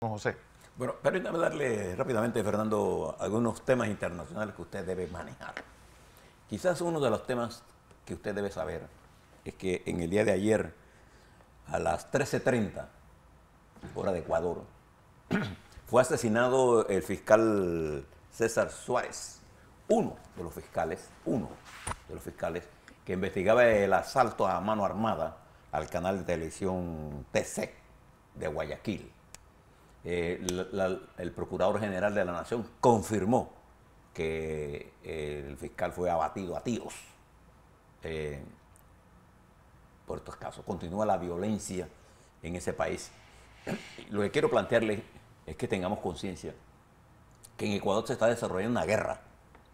don José. Bueno, permítame darle rápidamente, Fernando, algunos temas internacionales que usted debe manejar. Quizás uno de los temas que usted debe saber es que en el día de ayer, a las 13:30, hora de Ecuador, fue asesinado el fiscal César Suárez, uno de los fiscales que investigaba el asalto a mano armada al canal de televisión TC de Guayaquil. El Procurador General de la Nación confirmó que el fiscal fue abatido a tiros por estos casos. Continúa la violencia en ese país. Lo que quiero plantearle es que tengamos conciencia que en Ecuador se está desarrollando una guerra.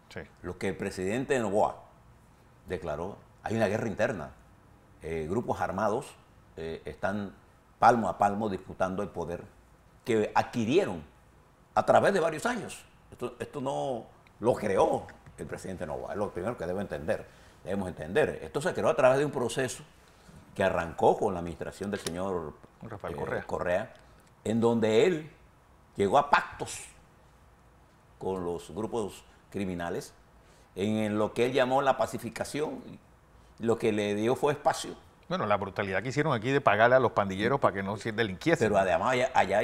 Sí. Lo que el presidente Noboa declaró, hay una guerra interna. Grupos armados están palmo a palmo disputando el poder que adquirieron a través de varios años. Esto no lo creó el presidente Noboa, es lo primero que debemos entender. Esto se creó a través de un proceso que arrancó con la administración del señor Rafael Correa, en donde él llegó a pactos con los grupos criminales, en lo que él llamó la pacificación, lo que le dio fue espacio. Bueno, la brutalidad que hicieron aquí de pagarle a los pandilleros para que no delinquiesen. Pero además allá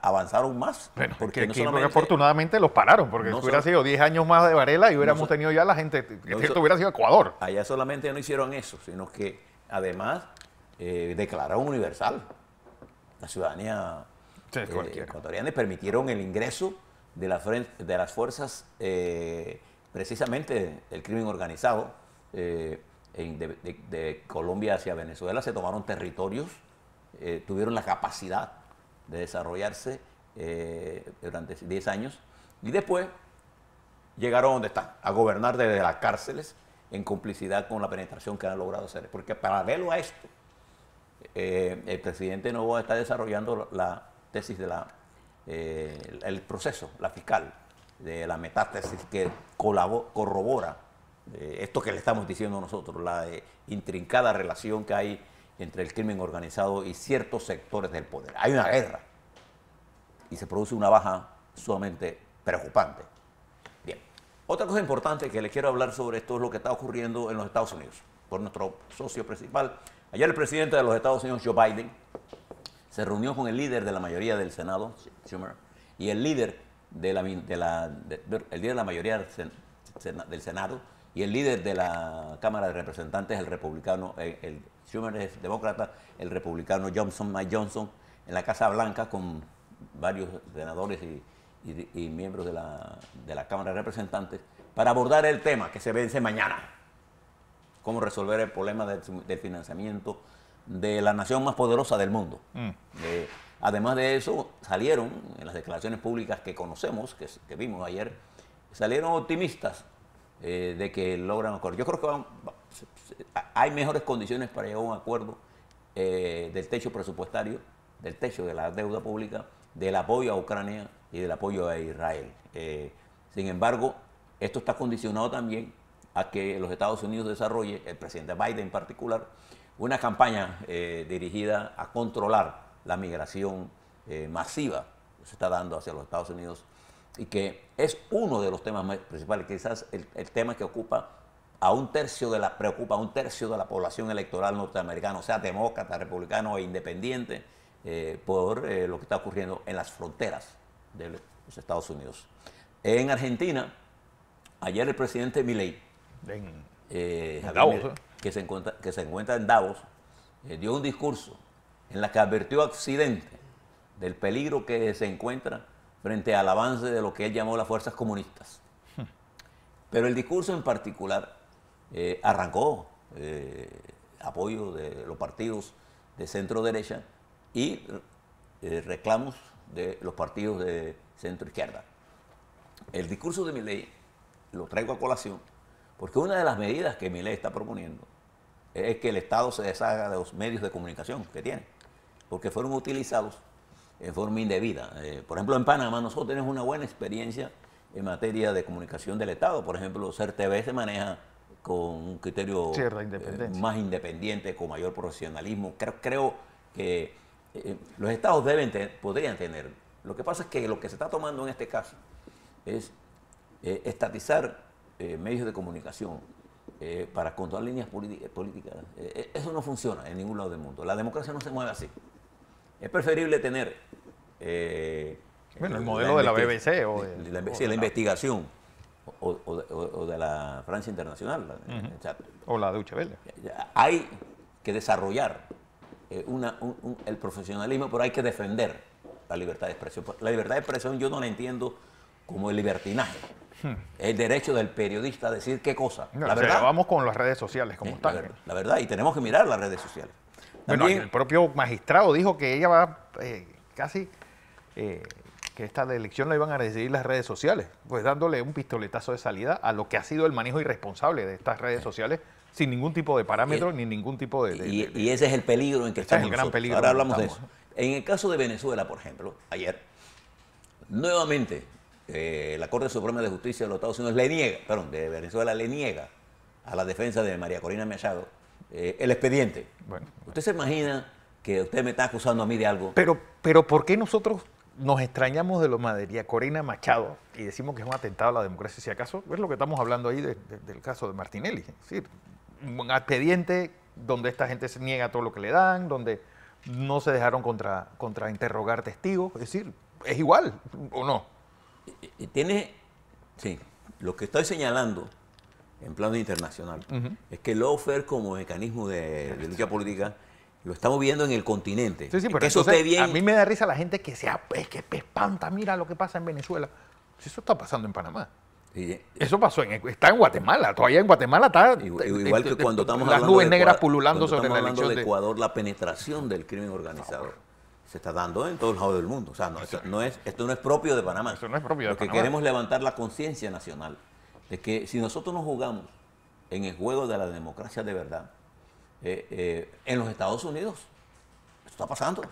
avanzaron más. Bueno, porque porque afortunadamente los pararon, porque si hubiera sido 10 años más de Varela y hubiéramos tenido ya la gente, esto hubiera sido Ecuador. Allá solamente no hicieron eso, sino que además declararon universal la ciudadanía ecuatoriana y permitieron el ingreso de las fuerzas precisamente del crimen organizado de Colombia hacia Venezuela. Se tomaron territorios, tuvieron la capacidad de desarrollarse durante 10 años y después llegaron donde están, a gobernar desde las cárceles en complicidad con la penetración que han logrado hacer. Porque paralelo a esto, el presidente Noboa está desarrollando la tesis de el proceso, la fiscal, de la metátesis que corrobora esto que le estamos diciendo nosotros, la intrincada relación que hay entre el crimen organizado y ciertos sectores del poder. Hay una guerra y se produce una baja sumamente preocupante. Bien, otra cosa importante que le quiero hablar sobre esto es lo que está ocurriendo en los Estados Unidos por nuestro socio principal. Ayer el presidente de los Estados Unidos, Joe Biden, se reunió con el líder de la mayoría del Senado, Schumer, y el líder de la mayoría del Senado y el líder de la Cámara de Representantes, el republicano, el Schumer es demócrata, el republicano Mike Johnson, en la Casa Blanca con varios senadores y miembros de la Cámara de Representantes para abordar el tema que se vence mañana. Cómo resolver el problema del financiamiento de la nación más poderosa del mundo. Además de eso, salieron en las declaraciones públicas que conocemos, que vimos ayer, salieron optimistas de que logran un acuerdo. Yo creo que hay mejores condiciones para llegar a un acuerdo del techo presupuestario, del techo de la deuda pública, del apoyo a Ucrania y del apoyo a Israel. Sin embargo, esto está condicionado también a que los Estados Unidos desarrolle, el presidente Biden en particular, una campaña dirigida a controlar la migración masiva que se está dando hacia los Estados Unidos y que es uno de los temas más principales, quizás el tema que preocupa a un tercio de la población electoral norteamericana, sea demócrata, republicano e independiente, por lo que está ocurriendo en las fronteras de los Estados Unidos. En Argentina, ayer el presidente Milei, que se encuentra en Davos, dio un discurso en la que advirtió a Occidente del peligro que se encuentra frente al avance de lo que él llamó las fuerzas comunistas. Pero el discurso en particular arrancó apoyo de los partidos de centro derecha y reclamos de los partidos de centro izquierda. El discurso de Milei lo traigo a colación porque una de las medidas que Milei está proponiendo es que el Estado se deshaga de los medios de comunicación que tiene, porque fueron utilizados en forma indebida. Por ejemplo, en Panamá nosotros tenemos una buena experiencia en materia de comunicación del Estado. Por ejemplo, CERTV se maneja con un criterio más independiente, con mayor profesionalismo. Creo que los Estados podrían tener Lo que pasa es que lo que se está tomando en este caso es estatizar medios de comunicación para controlar líneas políticas. Eso no funciona en ningún lado del mundo. La democracia no se mueve así. Es preferible tener... bueno, el modelo de la BBC o de la investigación o de la Francia Internacional. O la Deutsche Welle. Hay que desarrollar el profesionalismo, pero hay que defender la libertad de expresión. La libertad de expresión yo no la entiendo como el libertinaje. El derecho del periodista a decir qué cosa. No, la verdad. Vamos con las redes sociales como están. La verdad, y tenemos que mirar las redes sociales. También, bueno, el propio magistrado dijo que ella va casi... que esta elección la iban a decidir las redes sociales, pues dándole un pistoletazo de salida a lo que ha sido el manejo irresponsable de estas redes sociales, sin ningún tipo de parámetro ni ningún tipo de... Y ese es el peligro en que estamos. Es el gran peligro. Ahora hablamos de eso. En el caso de Venezuela, por ejemplo, ayer, nuevamente, la Corte Suprema de Justicia de los Estados Unidos de Venezuela le niega a la defensa de María Corina Machado el expediente. Bueno. ¿Usted se imagina que usted me está acusando a mí de algo? Pero ¿por qué nosotros nos extrañamos de lo de María Corina Machado y decimos que es un atentado a la democracia? Si acaso es lo que estamos hablando ahí del caso de Martinelli. Es decir, un expediente donde esta gente se niega todo lo que le dan, donde no se dejaron contra interrogar testigos. Es decir, ¿es igual o no? Sí, lo que estoy señalando en plano internacional es que el lawfare como mecanismo de lucha política lo estamos viendo en el continente. Sí, pero entonces, a mí me da risa la gente que se espanta, mira lo que pasa en Venezuela. Si eso está pasando en Panamá. Sí. Eso pasó está en Guatemala. Todavía en Guatemala está igual que cuando estamos las hablando nubes negras pululando sobre la elección de Ecuador, la penetración del crimen organizado se está dando en todos lados del mundo. O sea, esto no es propio de Panamá. Eso no es propio de Panamá. Lo que queremos es levantar la conciencia nacional de que si nosotros nos jugamos en el juego de la democracia de verdad, en los Estados Unidos, esto está pasando.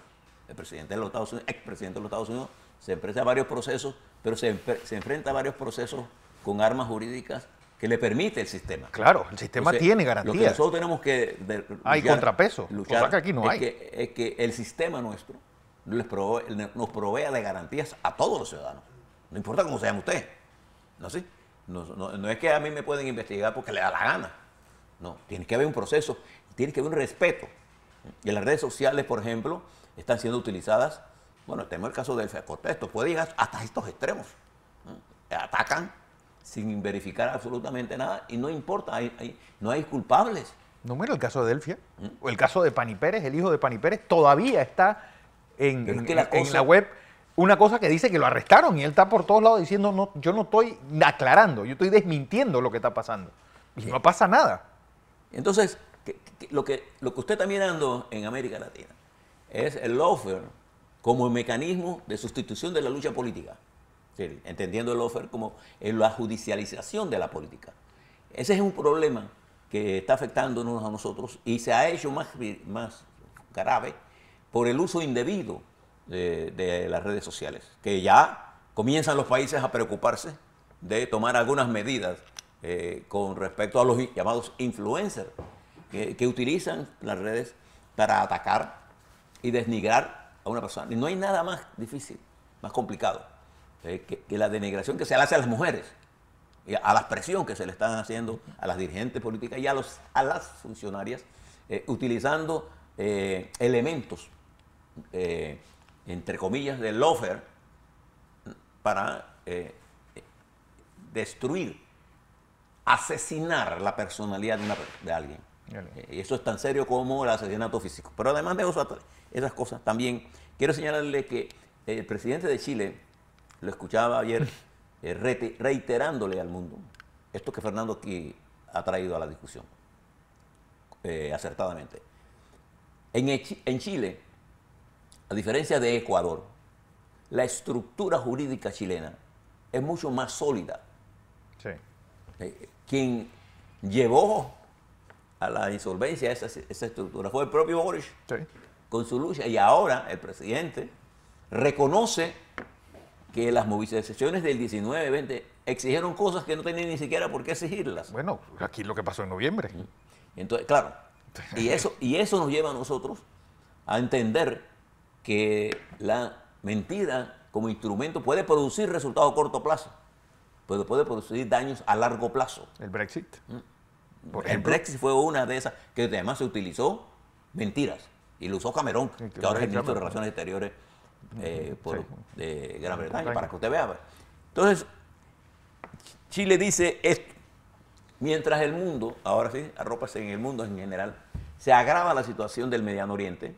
El presidente de los Estados Unidos, expresidente de los Estados Unidos, se enfrenta a varios procesos, pero se enfrenta a varios procesos con armas jurídicas que le permite el sistema. Claro, el sistema tiene garantías. Lo que nosotros tenemos que hay contrapeso, cosa que aquí no hay. Es que el sistema nuestro nos provea de garantías a todos los ciudadanos. No importa cómo se llame usted. No es que a mí me pueden investigar porque le da la gana. No, tiene que haber un proceso, tiene que haber un respeto. Y en las redes sociales, por ejemplo, están siendo utilizadas, bueno, tenemos el caso del Cortés, esto puede llegar hasta estos extremos. Atacan sin verificar absolutamente nada y no importa, no hay culpables. No, mira, el caso de Delfia, o el caso de Pani Pérez, el hijo de Pani Pérez, todavía está en la web una cosa que dice que lo arrestaron y él está por todos lados diciendo, no, yo no estoy aclarando, yo estoy desmintiendo lo que está pasando. Y no pasa nada. Entonces, lo que usted está mirando en América Latina es el lawfare como el mecanismo de sustitución de la lucha política. Sí, entendiendo el lawfare como la judicialización de la política. Ese es un problema que está afectándonos a nosotros y se ha hecho más grave por el uso indebido de las redes sociales, que ya comienzan los países a preocuparse de tomar algunas medidas con respecto a los llamados influencers que utilizan las redes para atacar y desnigrar a una persona. Y no hay nada más difícil, más complicado que la denigración que se le hace a las mujeres, y a la presión que se le están haciendo a las dirigentes políticas y a las funcionarias, utilizando elementos, entre comillas, de lawfare para destruir, asesinar la personalidad de alguien. Y eso es tan serio como el asesinato físico. Pero además de esas cosas, también quiero señalarle que el presidente de Chile, lo escuchaba ayer, reiterándole al mundo esto que Fernando aquí ha traído a la discusión, acertadamente. En Chile, a diferencia de Ecuador, la estructura jurídica chilena es mucho más sólida. Sí. Quien llevó a la insolvencia esa estructura fue el propio Boris, sí, con su lucha, y ahora el presidente reconoce que las movilizaciones del 19-20 exigieron cosas que no tenían ni siquiera por qué exigirlas. Bueno, aquí lo que pasó en noviembre. Entonces, claro, y eso nos lleva a nosotros a entender que la mentira como instrumento puede producir resultados a corto plazo, pero puede producir daños a largo plazo. El Brexit. Por El ejemplo. Brexit fue una de esas que además se utilizó mentiras y lo usó Cameron, que ahora es el ministro de Relaciones Exteriores de Gran Bretaña, para que usted vea. Entonces, Chile dice esto. Mientras el mundo, ahora sí, arrópase en el mundo en general, se agrava la situación del Mediano Oriente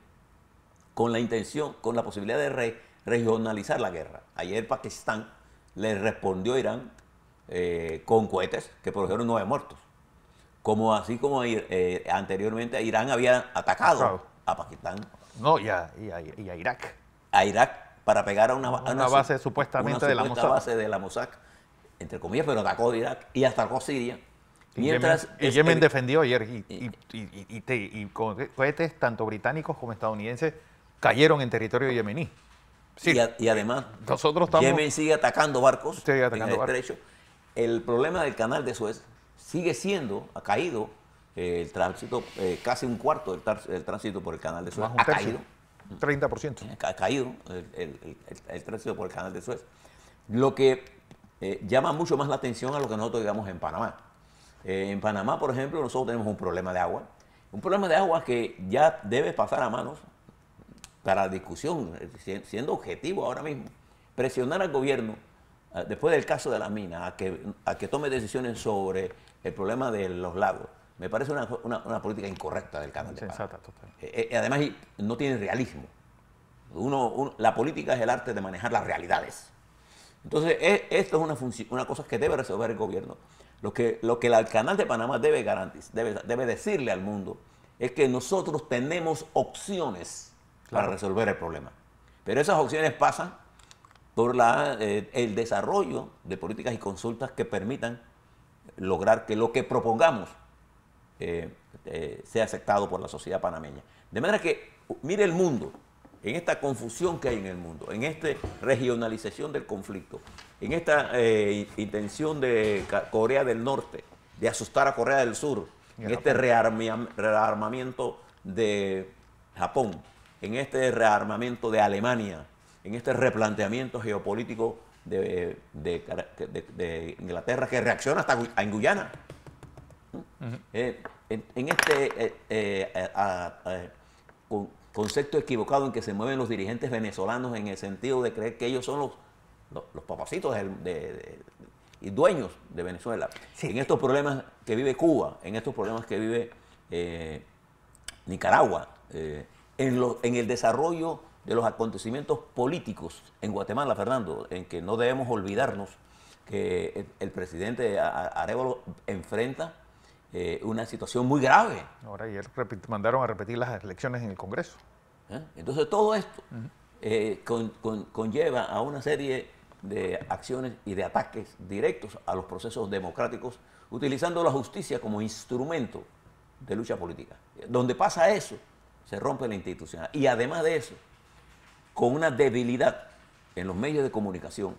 con la intención, con la posibilidad de regionalizar la guerra. Ayer Pakistán le respondió a Irán con cohetes que produjeron 9 muertos. Así como anteriormente Irán había atacado a Pakistán. No, y a Irak. A Irak para pegar a una base supuestamente de la Mossad. base de la Mossad, entre comillas, pero atacó a Irak y atacó a Siria. Mientras Yemen defendió ayer y con cohetes tanto británicos como estadounidenses cayeron en territorio yemení. Sí, y además, Yemen sigue atacando barcos en el estrecho. El problema del canal de Suez sigue siendo, ha caído el tránsito, casi un cuarto del tránsito por el canal de Suez. Ha caído. 30%. Ha caído el tránsito por el canal de Suez. Lo que llama mucho más la atención a lo que nosotros digamos en Panamá. En Panamá, por ejemplo, nosotros tenemos un problema de agua. Un problema de agua que ya debe pasar a manos para discusión, siendo objetivo ahora mismo. Presionar al gobierno, después del caso de la mina, a que tome decisiones sobre el problema de los lagos. Me parece una política incorrecta del canal de Panamá. Además, no tiene realismo. La política es el arte de manejar las realidades. Entonces, esto es una cosa que debe resolver el gobierno. Lo que el canal de Panamá debe decirle al mundo es que nosotros tenemos opciones para resolver el problema. Pero esas opciones pasan por el desarrollo de políticas y consultas que permitan lograr que lo que propongamos sea aceptado por la sociedad panameña. De manera que mire el mundo, en esta confusión que hay en el mundo, en esta regionalización del conflicto, en esta intención de Corea del Norte de asustar a Corea del Sur, en este rearmamiento de Japón, en este rearmamiento de Alemania, en este replanteamiento geopolítico de Inglaterra que reacciona hasta en Guyana. En este concepto equivocado en que se mueven los dirigentes venezolanos en el sentido de creer que ellos son los papacitos y dueños de Venezuela. Sí. En estos problemas que vive Cuba, en estos problemas que vive Nicaragua, en el desarrollo de los acontecimientos políticos en Guatemala, Fernando, en que no debemos olvidarnos que el presidente Arévalo enfrenta una situación muy grave. Ahora ayer mandaron a repetir las elecciones en el Congreso. Entonces todo esto conlleva a una serie de acciones y de ataques directos a los procesos democráticos, utilizando la justicia como instrumento de lucha política. Donde pasa eso, se rompe la institucionalidad. Y además de eso, con una debilidad en los medios de comunicación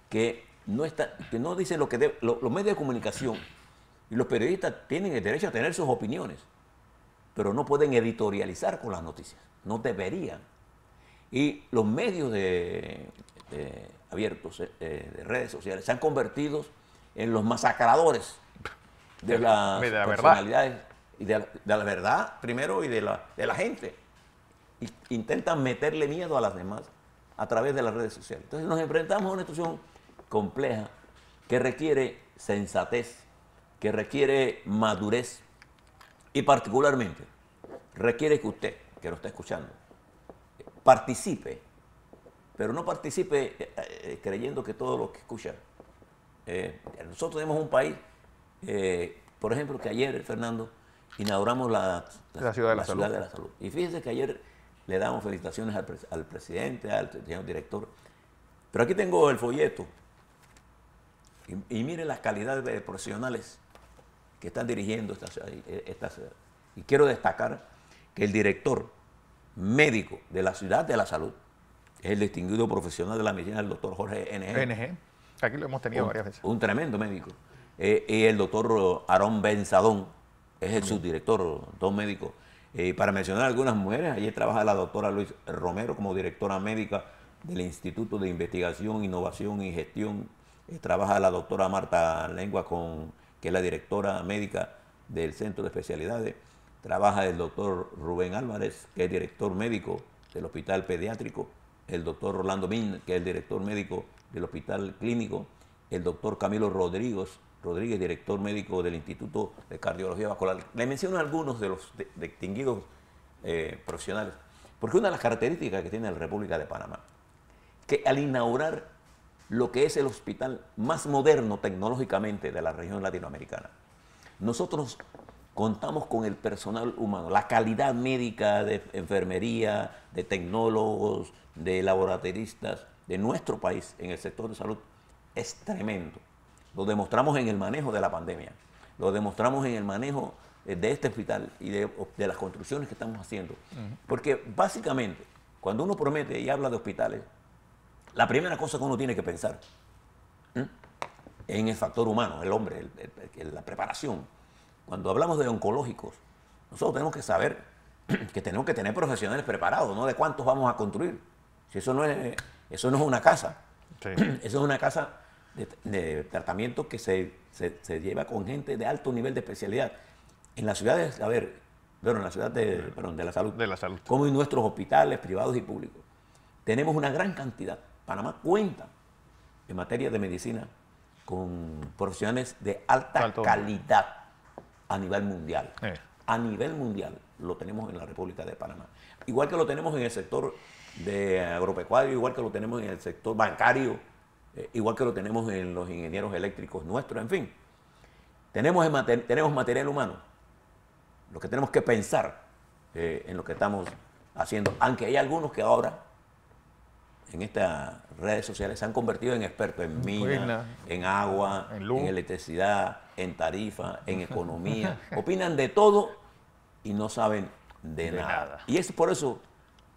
que no dicen lo que los medios de comunicación y los periodistas tienen el derecho a tener sus opiniones, pero no pueden editorializar con las noticias, no deberían. Y los medios abiertos de redes sociales se han convertido en los masacradores de las personalidades y de la verdad primero y de la gente. Intentan meterle miedo a las demás a través de las redes sociales. Entonces nos enfrentamos a una situación compleja que requiere sensatez, que requiere madurez y particularmente requiere que usted, que lo está escuchando, participe, pero no participe creyendo que todo lo que escucha. Nosotros tenemos un país, por ejemplo, que ayer, Fernando, inauguramos la Ciudad de la Salud. Y fíjense que ayer le damos felicitaciones al presidente, al señor director. Pero aquí tengo el folleto. Y mire la calidad de profesionales que están dirigiendo esta ciudad. Y quiero destacar que el director médico de la Ciudad de la Salud es el distinguido profesional de la medicina, el doctor Jorge N.G. Aquí lo hemos tenido varias veces. Un tremendo médico. Y el doctor Aarón Benzadón es el subdirector, don médico. Para mencionar algunas mujeres, allí trabaja la doctora Luis Romero como directora médica del Instituto de Investigación, Innovación y Gestión. Trabaja la doctora Marta Lengua, que es la directora médica del Centro de Especialidades. Trabaja el doctor Rubén Álvarez, que es director médico del Hospital Pediátrico. El doctor Rolando Min, que es el director médico del Hospital Clínico. El doctor Camilo Rodríguez, director médico del Instituto de Cardiología Vascular. Le menciono algunos de los distinguidos profesionales, porque una de las características que tiene la República de Panamá, que al inaugurar lo que es el hospital más moderno tecnológicamente de la región latinoamericana, nosotros contamos con el personal humano, la calidad médica de enfermería, de tecnólogos, de laboratoristas de nuestro país en el sector de salud es tremendo. Lo demostramos en el manejo de la pandemia, lo demostramos en el manejo de este hospital y de las construcciones que estamos haciendo. Porque básicamente, cuando uno promete y habla de hospitales, la primera cosa que uno tiene que pensar en el factor humano, el hombre, la preparación. Cuando hablamos de oncológicos, nosotros tenemos que saber que tenemos que tener profesionales preparados, no de cuántos vamos a construir. Si eso no es una casa, sí. Eso es una casa de tratamiento que se lleva con gente de alto nivel de especialidad. En las ciudades, en la ciudad de la salud. De la salud. Como en nuestros hospitales privados y públicos. Tenemos una gran cantidad. Panamá cuenta en materia de medicina con profesionales de alta calidad a nivel mundial. A nivel mundial lo tenemos en la República de Panamá. Igual que lo tenemos en el sector de agropecuario, igual que lo tenemos en el sector bancario, igual que lo tenemos en los ingenieros eléctricos nuestros, en fin. Tenemos material humano. Lo que tenemos que pensar en lo que estamos haciendo, aunque hay algunos que ahora en estas redes sociales se han convertido en expertos en minas, en agua, en electricidad, en tarifa, en economía. Opinan de todo y no saben de nada. Y es por eso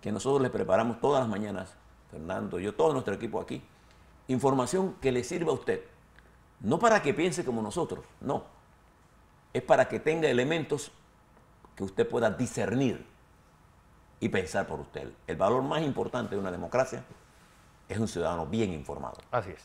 que nosotros les preparamos todas las mañanas, Fernando, yo, todo nuestro equipo aquí, información que le sirva a usted. No para que piense como nosotros, no. Es para que tenga elementos que usted pueda discernir y pensar por usted. El valor más importante de una democracia es un ciudadano bien informado. Así es.